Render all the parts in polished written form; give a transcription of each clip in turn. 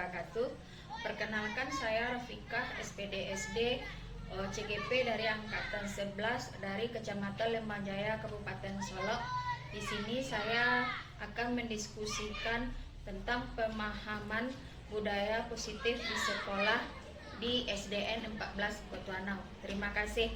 wabarakatuh. Perkenalkan, saya Rafiqah, SPD SD CGP dari angkatan 11 dari Kecamatan Lembang Jaya, Kabupaten Solok. Di sini saya akan mendiskusikan tentang pemahaman budaya positif di sekolah di SDN 14 Kotuanau. Terima kasih.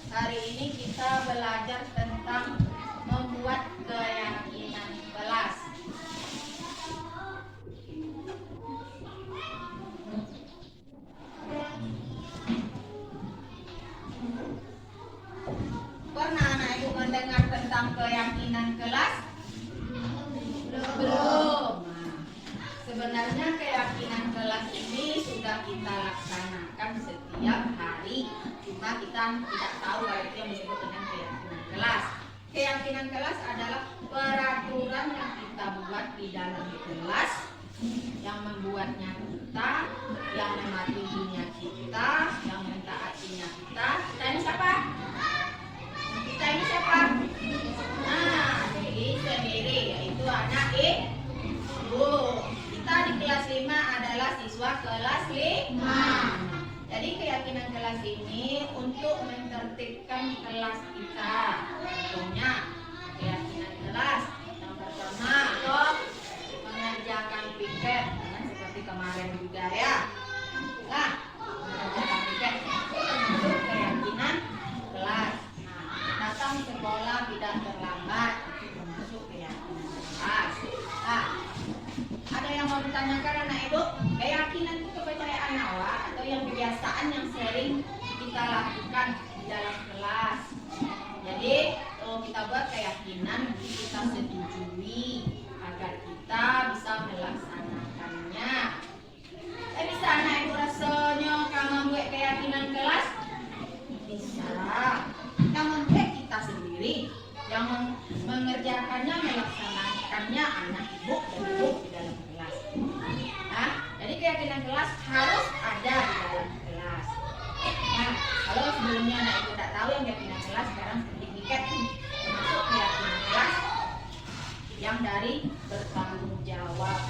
Hari ini kita belajar tentang membuat keyakinan kelas. Pernah anak ibu mendengar tentang keyakinan kelas? Belum. Sebenarnya keyakinan kelas ini sudah kita laksanakan setiap hari. Cuma kita tidak tahu kalau itu yang disebut dengan keyakinan kelas. Keyakinan kelas adalah peraturan yang kita buat di dalam kelas, yang membuatnya kita, yang mematuhinya kita, yang mentaatinya kita. Kita ini siapa? Kita ini siapa? Nah, jadi sendiri, yaitu anak ibu. Kita di kelas 5 adalah siswa kelas 5. Jadi keyakinan kelas ini untuk mentertibkan kelas kita. Contohnya keyakinan kelas yang pertama untuk mengerjakan piket, seperti kemarin juga ya. Nah, mengerjakan piket itu keyakinan kelas. Nah, datang sekolah tidak terlambat itu termasuk keyakinan kelas. Nah, ada yang mau ditanyakan anak ibu? Keyakinan itu kepercayaan awal atau yang kebiasaan yang sering kita lakukan di dalam kelas. Jadi kita buat keyakinan, kita setujui agar kita bisa melaksanakannya. Bisa anak ibu rasanya kamu buat keyakinan kelas? Bisa. Namun kita sendiri yang mengerjakannya, melaksanakannya anak ibu dan ibu di dalam kelas. Nah, jadi keyakinan kelas harus ada di dalam kelas. Nah, kalau sebelumnya anak ibu tak tahu yang keyakinan kelas, sekarang seperti piket termasuk keyakinan kelas yang dari bertanggung jawab.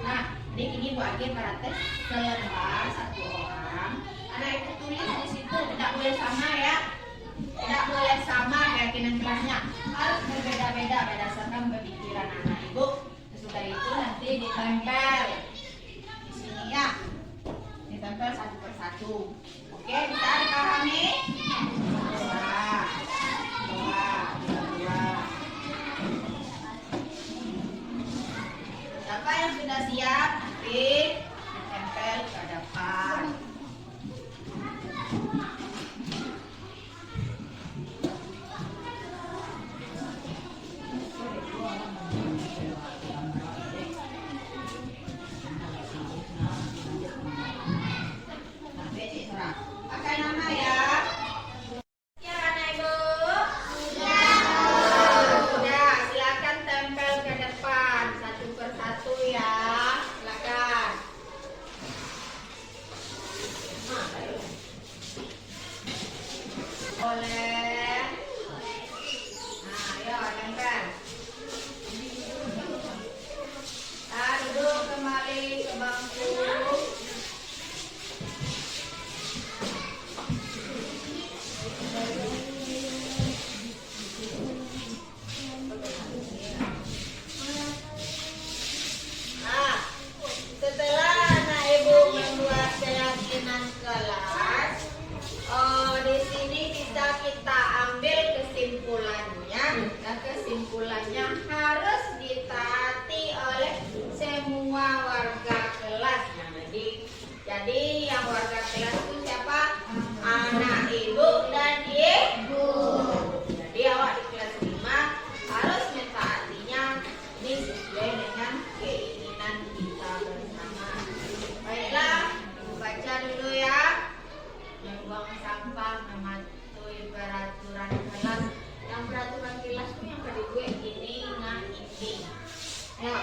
Nah, jadi ini Bu Agi praktek selembar satu orang. Anak ibu tulis di situ, tidak boleh sama ya. Tidak boleh sama keyakinan kelasnya, harus berbeda-beda berdasarkan pemikiran anak ibu. Sesudah itu nanti ditempel di sini ya, ditempel satu persatu. Oke, bisa dipahami? Dua. Siapa yang sudah siap? Nanti ditempel ke depan. Pakai nama ya. Ya anak ibu. Sudah, silakan tempel ke depan satu persatu ya. Silakan. Boleh. Nah, ayo tempel. Nah, duduk kembali ke bangku. Setelah anak ibu membuat keyakinan kelas, sesuai dengan keinginan kita bersama. Baiklah, Ibu baca dulu ya. Membuang sampah, mematuhi peraturan kelas. Yang peraturan kelas itu yang kedua ini dengan ini. Ayo,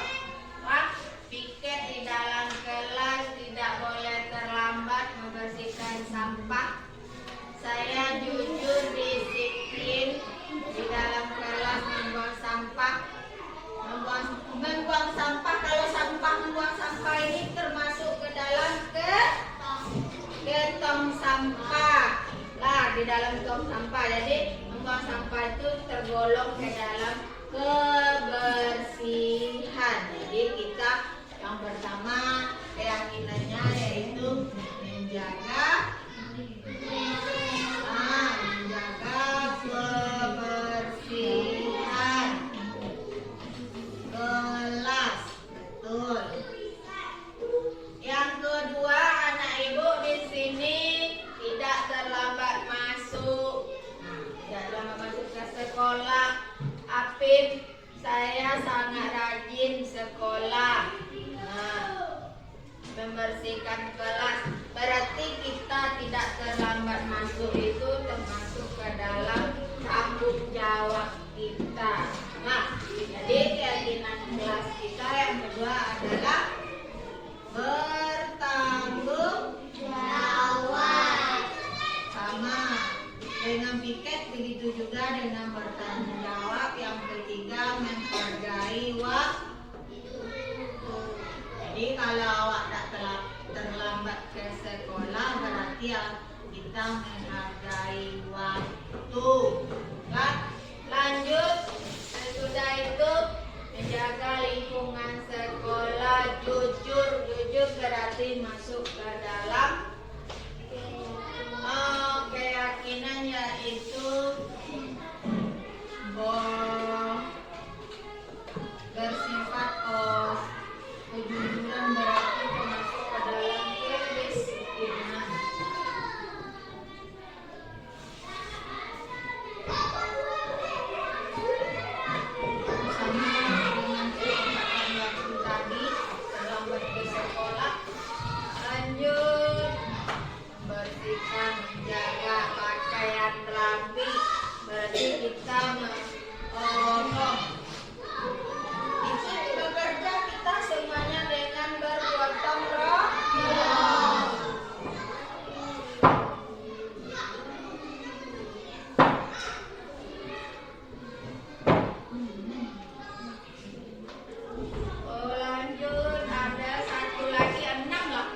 Pak, piket di dalam kelas tidak boleh terlambat membersihkan sampah. Saya jujur disiplin di dalam kelas membuang sampah. Membuang sampah, kalau membuang sampah ini termasuk ke dalam tong sampah. Lah, di dalam tong sampah. Jadi membuang sampah itu tergolong ke dalam kebersihan. Jadi kita yang pertama keyakinannya yaitu menjaga kebersihan kelas. Betul. Yang kedua, anak ibu di sini tidak terlambat masuk. Tidak terlambat masuk ke sekolah. Apip, saya sangat rajin sekolah. Membersihkan kelas. Berarti kita tidak terlambat masuk itu termasuk ke dalam tanggung jawab kita. Nah, jadi keyakinan kelas kita yang kedua adalah bertanggung jawab. Sama dengan piket, begitu juga dengan bertanggung jawab. Yang ketiga, menghargai waktu. Jadi kalau awak tak terlambat ke sekolah, berarti kita menghargai waktu. Kan? Lanjut, sesudah itu menjaga lingkungan sekolah. Jujur berarti masuk ke dalam keyakinan yaitu bersifat kejujuran berarti masuk ke dalam kedisiplinan. Sama dengan kesempatan waktu tadi terlambat ke sekolah. Lanjut, bersihkan, menjaga pakaian rapi. Berarti kita bekerja kita semuanya dengan bergotong royong. Lanjut, ada satu lagi 6 lah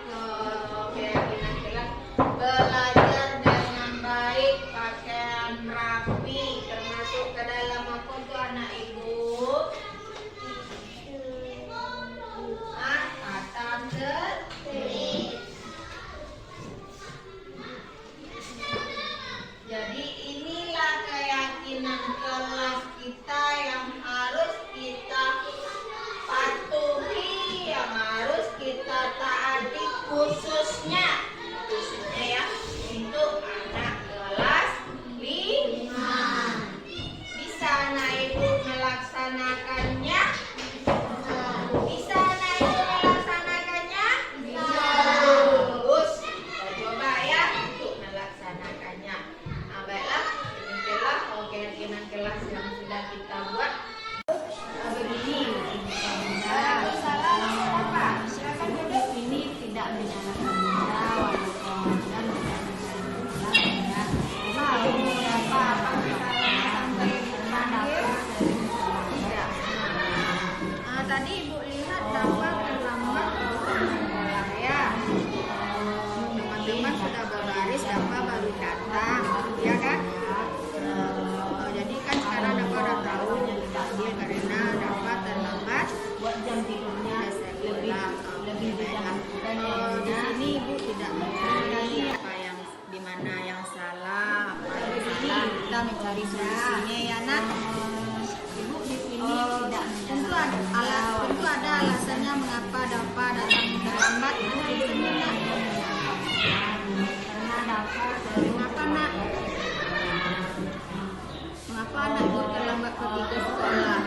keyakinan kelas. Belajar dengan baik, pakaian rapi, termasuk ke dalam apa tuh anak ibu? Tata tertib. Jadi inilah keyakinan kelas kita yang harus kita patuhi, yang harus kita taati, khususnya ya untuk anak kelas 5. Bisa anak ibu melaksanakannya? Bisa anak ibu melaksanakannya? Bisa. Bagus. Kita coba ya untuk melaksanakannya. Nah, baiklah, demikianlah keyakinan kelas yang sudah kita buat. Begini, salah apa? Silakan duduk. Ini tidak menyalahkan kita, dan tadi ibu lihat dapat terlambat sekolah ya. Teman-teman sudah berbaris, dapat baru datang, ya kan? Jadi kan sekarang dapat udah tahu dia karena dapat terlambat buat jam tidurnya sekolah. Di sini ibu tidak mencari apa yang di mana yang salah, apa yang salah. Kita mencari solusinya ya nak. Ibu di sini tidak tentu ada alasannya mengapa dapat datang terlambat. Karena dapat mengapa nak? Mengapa anak ibu terlambat pergi ke sekolah?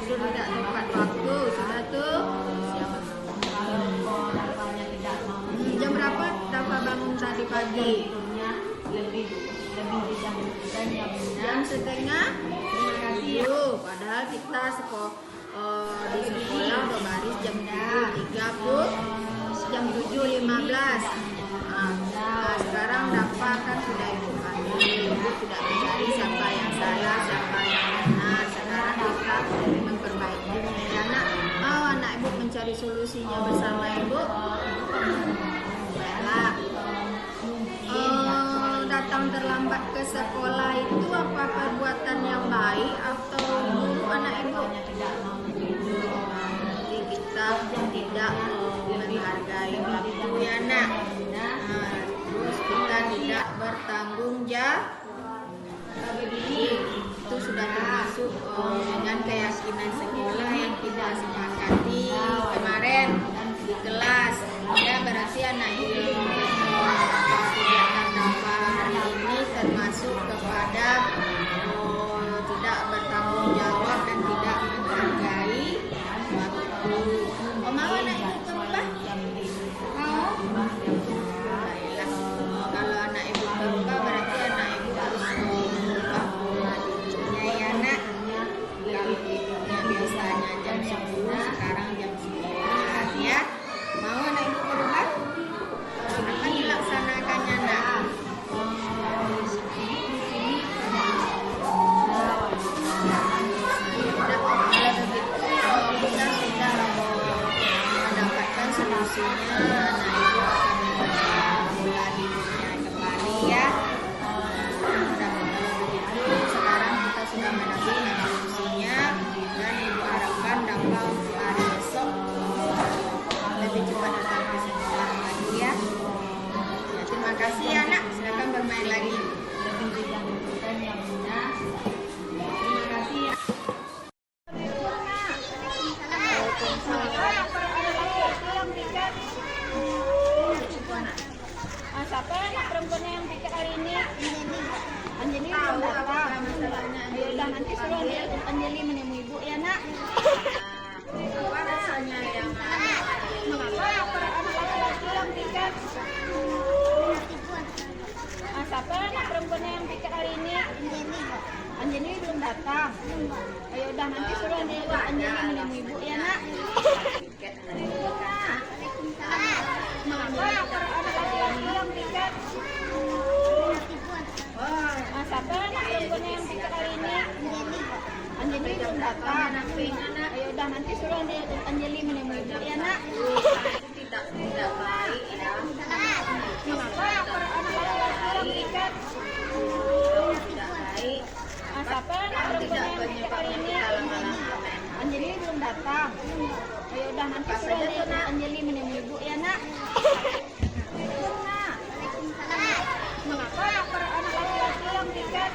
tidur tidak tepat waktu. Sudah tuh. Jam berapa Dafa bangun tadi pagi? lebih Jam setengah. Terima kasih. Padahal kita di sekolah udah baris jam 7.30, jam 7.15. Nah, sekarang Dafa kan sudah ibu panggil, ibu tidak mencari siapa yang salah, siapa yang benar. Sekarang kita memperbaiki. Ya nak, mau anak ibu mencari solusinya bersama ibu. Baiklah. Datang terlambat ke sekolah itu apa perbuatan yang baik atau dulu anak ibu? Nanti kita tidak menghargai waktu ya nak. Terus kita tidak bertanggung jawab. Itu sudah termasuk dengan keyakinan sekolah yang kita sepakati kemarin di kelas. Ya berarti anak ibu kegiatan Dafa hari ini termasuk kepada tidak bertanggung jawab dan tidak menghargai waktu. Mau anak ibu berubah? Mau? Baiklah. Kalau anak ibu berubah berarti anak ibu harus berubah pola tidurnya ya nak. Kalau tidurnya biasanya jam 10, sekarang jam 9 ya. Mau anak ibu berubah? Akan dilaksanakannya nak. Kita sudah mendapatkan solusinya, anak ibu akan mencoba pola hidupnya kembali ya. Mudah-mudahan begitu. Sekarang kita sudah mendapatkan solusinya dan ibu harapkan Dafa untuk hari besok lebih cepat datang ke sekolah lagi ya. Terima kasih ya nak, silakan bermain lagi. Terima kasih ya. Siapa anak perempuannya yang piket hari ini? Anjeli belum datang. Ya udah nanti suruh Anjeli menemui ibu ya nak. Apa rasanya yang Mengapa anak laki-laki yang piket? Siapa anak perempuannya yang piket hari ini? Anjeli belum datang. Ya udah nanti suruh Anjeli menemui ibu ya nak. Mengapa anak laki-laki yang piket? Siapa anak perempuannya yang piket hari ini? Anjeli belum datang. Ya udah nanti suruh Anjeli menemui ibu ya nak. tidak baik ya. Mengapa anak laki-laki yang piket? Tidak baik. Siapa anak perempuannya yang piket hari ini? Anjeli belum datang. Ya udah nanti suruh Anjeli menemui ibu ya nak. Mengapa anak laki-laki yang piket?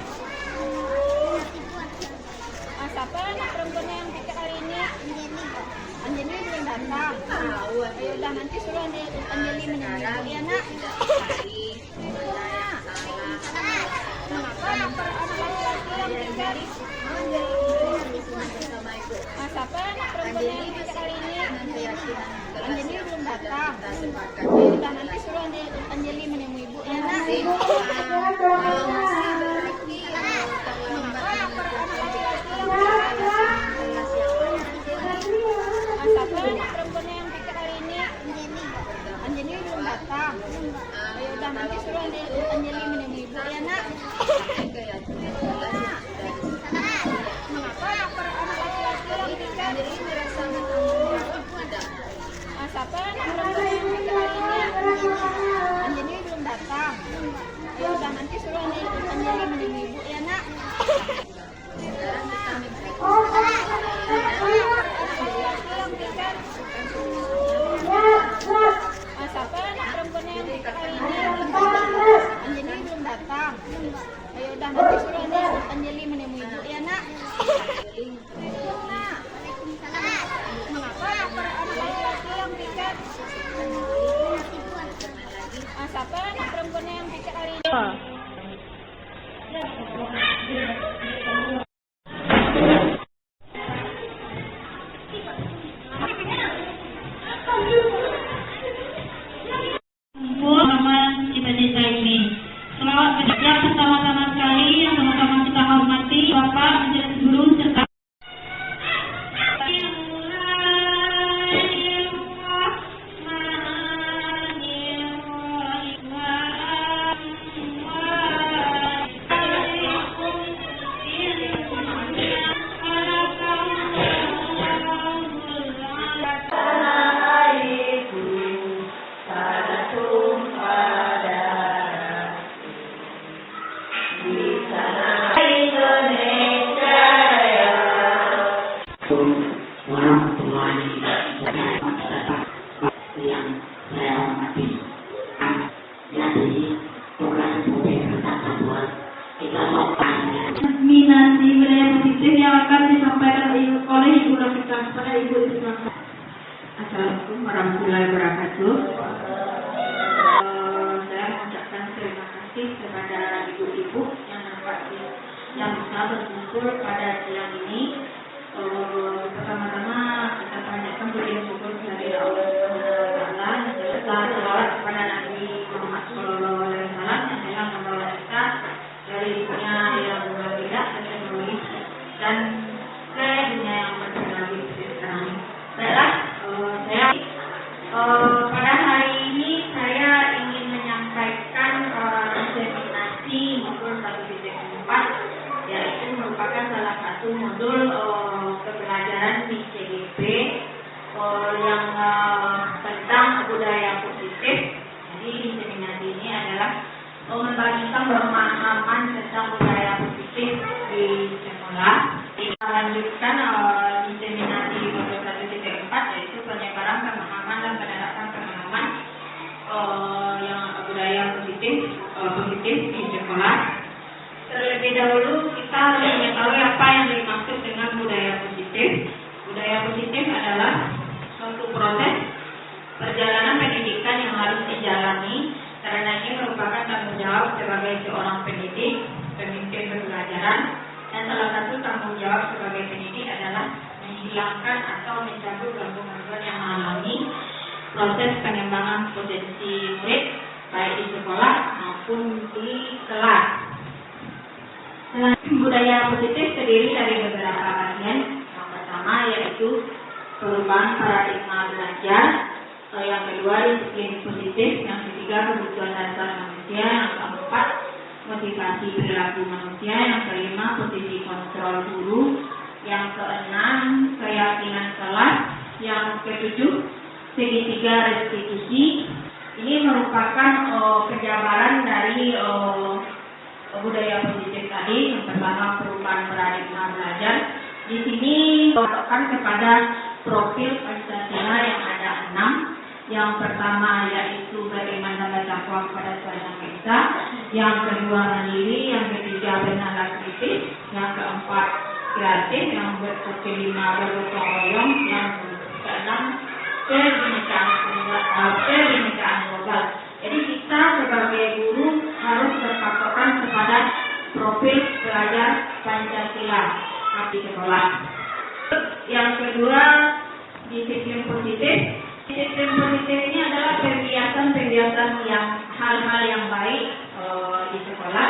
Siapa anak perempuannya yang piket hari ini? Anjeli belum datang. Ya udah nanti suruh Anjeli menemui ibu ya nak. Mengapa anak laki-laki yang piket? Siapa anak perempuannya yang piket hari ini? Anjeli belum datang. Ya udah nanti suruh Anjeli menemui ibu ya nak. Siapa anak perempuannya yang piket hari ini? Anjeli belum datang. Ya udah nanti suruh Anjeli menemui ibu ya nak. Mengapa anak laki-laki yang piket? Siapa anak perempuan yang piket hari ini? Anjeli belum datang. Ya udah nanti suruh Bapak Ibu silakan. Assalamualaikum warahmatullahi wabarakatuh. Saya mengucapkan terima kasih kepada ibu-ibu yang bisa berkumpul pada siang ini. Pertama-tama kita panjatkan puji syukur kehadirat Allah Subhanahu wa taala serta selawat kepada Nabi Muhammad sallallahu alaihi wasallam yang telah membawa kita dari dunia yang berbeda teknologi dan ke dunia yang berteknologi sekarang. Baiklah, pada hari ini saya ingin menyampaikan inseminasi modul 1.4, yaitu merupakan salah satu modul pembelajaran di CGP yang tentang budaya positif. Jadi inseminasi ini adalah membagikan pemahaman tentang budaya positif di sekolah. Kita lanjutkan inseminasi modul 1.4, yaitu penyebaran pemahaman dan penerapan pemahaman yang budaya positif di sekolah. Terlebih dahulu kita harus mengetahui apa yang dimaksud dengan budaya positif. Budaya positif adalah suatu proses perjalanan pendidikan yang harus dijalani, karena ini merupakan tanggung jawab sebagai seorang pendidik, pemimpin pembelajaran, dan salah satu tanggung jawab sebagai pendidik adalah menghilangkan atau mencabut gangguan yang mengalami proses pengembangan potensi murid baik di sekolah maupun di kelas. Budaya positif terdiri dari beberapa bagian. Yang pertama yaitu perubahan paradigma belajar, yang kedua disiplin positif, yang ketiga kebutuhan dasar manusia, yang keempat motivasi perilaku manusia, yang kelima posisi kontrol guru, yang keenam keyakinan kelas, yang ketujuh segitiga restitusi. Ini merupakan penjabaran dari budaya positif tadi. Yang pertama perubahan paradigma belajar. Di sini difokuskan kepada profil Pancasila yang ada 6. Yang pertama yaitu bagaimana berdakwah kepada Tuhan Esa. Yang kedua mandiri. Yang ketiga benar kritis. Yang keempat kreatif. Yang kelima bergotong royong. Yang keenam kebinekaan global. Jadi kita sebagai guru harus berpatokan kepada profil pelajar Pancasila di sekolah. Yang kedua, disiplin positif. Disiplin positif ini adalah pembiasan yang hal-hal yang baik di sekolah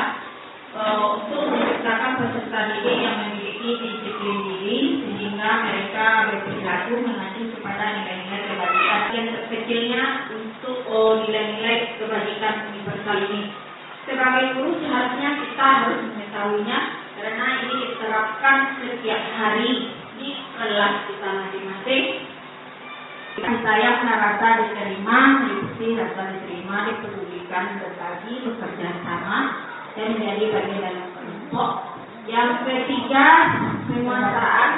untuk menciptakan peserta didik yang memiliki disiplin diri sehingga mereka berperilaku mengacu kepada nilai-nilai kebajikan. Yang terkecilnya untuk nilai-nilai kebajikan universal ini. Sebagai guru seharusnya kita harus mengetahuinya karena ini diterapkan setiap hari di kelas kita masing-masing. Saya rasa diterima, mengikuti rasa diterima, dipedulikan, berbagi, bekerja sama, dan menjadi bagian dalam kelompok. Yang ketiga, penguasaan,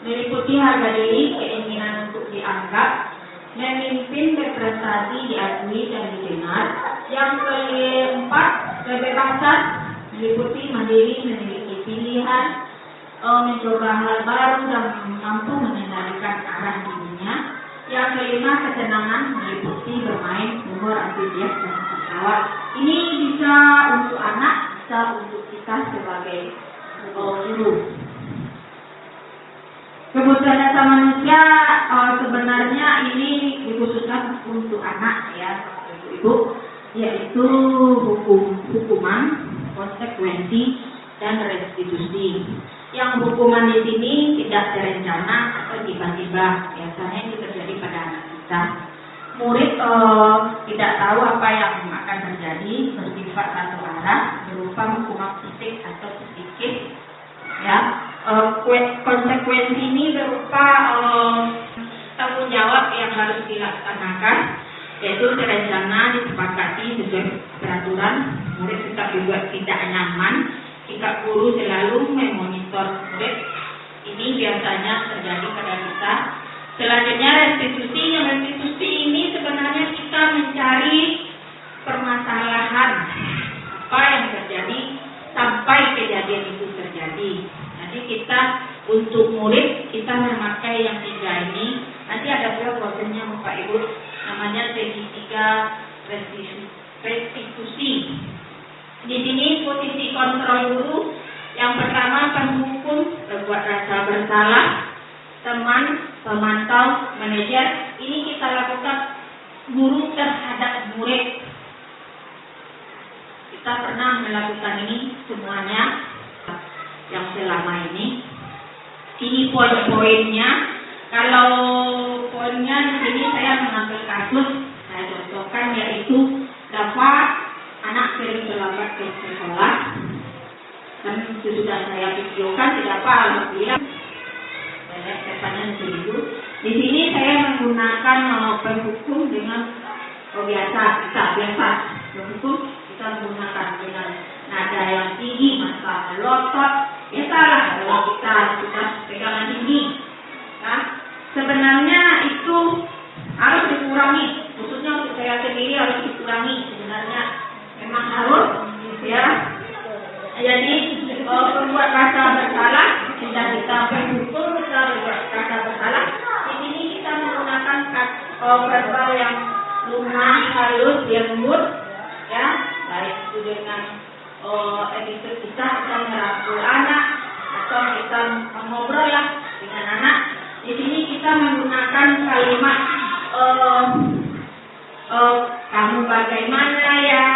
meliputi harga diri, keinginan untuk dianggap, memimpin, berprestasi, diakui dan didengar. Yang keempat, kebebasan, meliputi mandiri, memiliki pilihan, mencoba hal baru dan mampu mengendalikan arah dirinya. Yang kelima, ketenangan, meliputi bermain, humor, antusias dan ketawa. Ini bisa untuk anak, bisa untuk kita sebagai guru. Kebutuhan dasar manusia sebenarnya ini dikhususkan untuk anak ya, ibu, yaitu hukuman, konsekuensi, dan restitusi. Yang hukuman di sini tidak terencana atau tiba-tiba, biasanya itu terjadi pada anak kita. Murid tidak tahu apa yang akan terjadi, bersifat satu arah, berupa hukuman fisik atau psikis. Ya, konsekuensi ini berupa tanggung jawab yang harus dilaksanakan, yaitu terencana, disepakati sesuai peraturan. Murid tetap dibuat tidak nyaman. Sikap guru selalu memonitor murid. Ini biasanya terjadi pada kita. Selanjutnya restitusi. Yang restitusi ini sebenarnya kita mencari permasalahan apa yang terjadi sampai kejadian itu terjadi. Jadi kita Untuk murid kita memakai yang 3 ini. Nanti ada pula prosesnya Bapak Ibu, namanya segitiga restitusi. Di sini posisi kontrol guru. Yang pertama, penghukum, berbuat rasa bersalah, teman, pemantau, manajer. Ini kita lakukan guru terhadap murid. Kita pernah melakukan ini semuanya yang selama ini. Ini poin-poinnya. Kalau poinnya di sini saya mengambil kasus, saya contohkan, yaitu dapat anak sering terlambat ke sekolah. Dan sudah saya videokan, tidak apa, alhamdulillah. Saya kesannya begitu. Di sini saya menggunakan penghukum dengan biasa penghukum kita menggunakan dengan nada yang tinggi, masa melotot. Biasalah kalau kita sudah pegangan tinggi. Nah, sebenarnya itu harus dikurangi, khususnya untuk saya sendiri harus dikurangi. Sebenarnya memang harus, ya. Jadi membuat rasa bersalah, sudah kita penghukum, kita membuat rasa bersalah. Di sini kita menggunakan verbal yang lunak, halus, lembut, ya. Baik itu dengan attitude kita merangkul anak atau kita mengobrol lah dengan anak. Di sini kita menggunakan kalimat kamu bagaimana ya,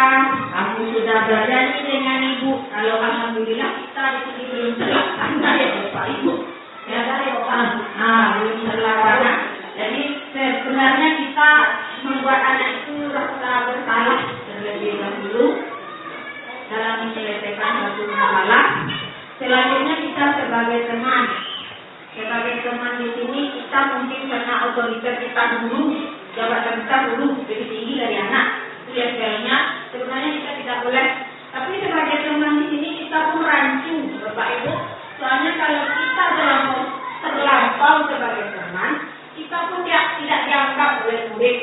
kamu sudah berjanji dengan ibu. Kalau alhamdulillah kita di sini belum terlaksana ya Bapak Ibu, ya belum terlaksana. Jadi sebenarnya kita membuat anak itu rasa bersalah terlebih dahulu dalam menyelesaikan satu masalah. Selanjutnya kita sebagai teman di sini kita mungkin karena otoritas kita dulu, jabatan kita dulu lebih tinggi dari anak, itu levelnya. Sebenarnya kita tidak boleh. Tapi sebagai teman di sini kita pun rancu, Bapak Ibu. Soalnya kalau kita terlampau sebagai teman, kita pun tidak dianggap oleh murid.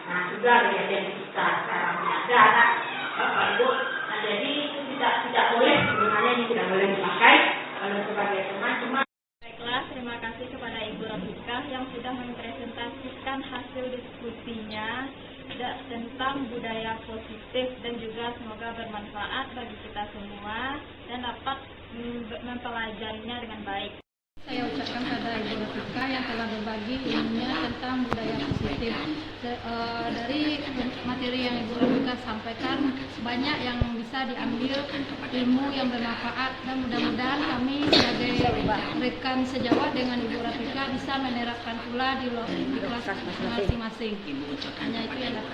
Nah, sudah kejadian kita sekarang ada anak Bapak Ibu. Nah, jadi itu tidak boleh, sebenarnya ini tidak boleh dipakai kalau sebagai teman. Baiklah, terima kasih kepada Ibu Rafika yang sudah mempresentasikan hasil diskusinya tentang budaya positif, dan juga semoga bermanfaat bagi kita semua dan dapat mempelajarinya dengan baik. Saya ucapkan pada Ibu Rafika yang telah berbagi ilmunya tentang budaya positif. Dari materi yang Ibu Rafika sampaikan, banyak yang bisa diambil ilmu yang bermanfaat, dan mudah-mudahan kami sebagai rekan sejawat dengan Ibu Rafika bisa menerapkan pula di kelas masing-masing. Hanya itu yang dapat